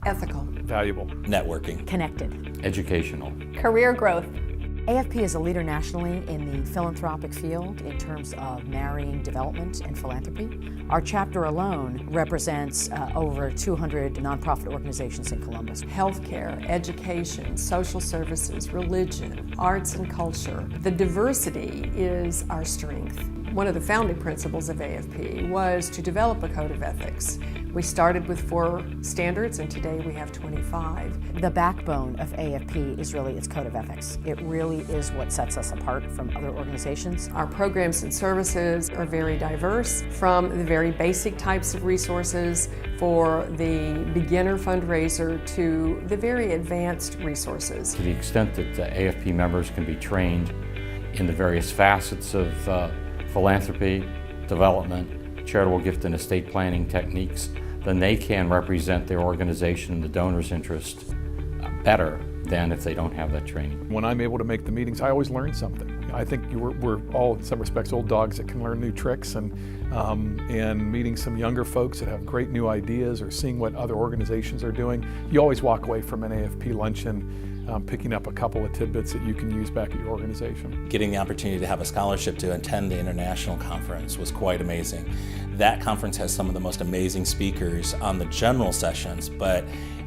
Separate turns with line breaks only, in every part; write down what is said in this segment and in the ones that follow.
Ethical.
Valuable.
Networking.
Connected.
Educational.
Career growth.
AFP is a leader nationally in the philanthropic field in terms of marrying development and philanthropy. Our chapter alone represents over 200 nonprofit organizations in Columbus.
Healthcare, education, social services, religion, arts and culture. The diversity is our strength. One of the founding principles of AFP was to develop a code of ethics. We started with 4 standards and today we have 25.
The backbone of AFP is really its code of ethics. It really is what sets us apart from other organizations.
Our programs and services are very diverse, from the very basic types of resources for the beginner fundraiser to the very advanced resources.
To the extent that AFP members can be trained in the various facets of philanthropy, development, charitable gift and estate planning techniques, then they can represent their organization and the donor's interest better than if they don't have that training.
When I'm able to make the meetings, I always learn something. I think we're all, in some respects, old dogs that can learn new tricks, and meeting some younger folks that have great new ideas or seeing what other organizations are doing, you always walk away from an AFP luncheon picking up a couple of tidbits that you can use back at your organization.
Getting the opportunity to have a scholarship to attend the international conference was quite amazing. That conference has some of the most amazing speakers on the general sessions, but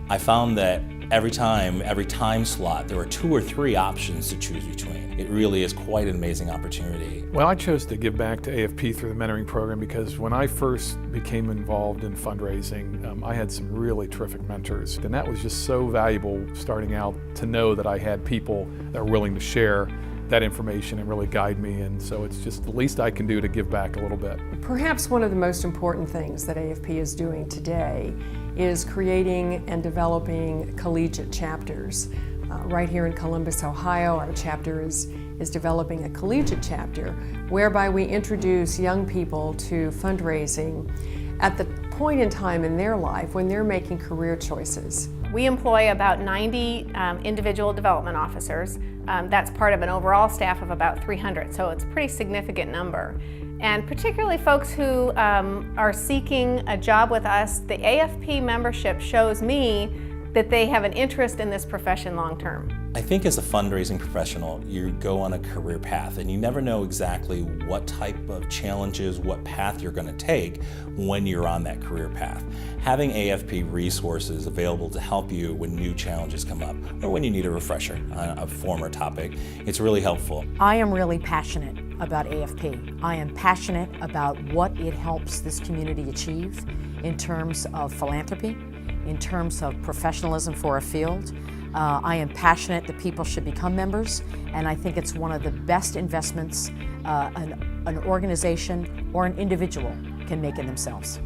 I found that every time slot, there were 2 or 3 options to choose between. It really is quite an amazing opportunity.
Well, I chose to give back to AFP through the mentoring program because when I first became involved in fundraising, I had some really terrific mentors. And that was just so valuable starting out to know that I had people that were willing to share that information and really guide me, and so it's just the least I can do to give back a little bit.
Perhaps one of the most important things that AFP is doing today is creating and developing collegiate chapters. Right here in Columbus, Ohio, our chapter is developing a collegiate chapter whereby we introduce young people to fundraising at the point in time in their life when they're making career choices.
We employ about 90 individual development officers. That's part of an overall staff of about 300, so it's a pretty significant number. And particularly folks who are seeking a job with us, the AFP membership shows me that they have an interest in this profession long term.
I think as a fundraising professional, you go on a career path and you never know exactly what type of challenges, what path you're going to take when you're on that career path. Having AFP resources available to help you when new challenges come up or when you need a refresher on a former topic, it's really helpful.
I am really passionate about AFP. I am passionate about what it helps this community achieve in terms of philanthropy, in terms of professionalism for a field. I am passionate that people should become members, and I think it's one of the best investments an organization or an individual can make in themselves.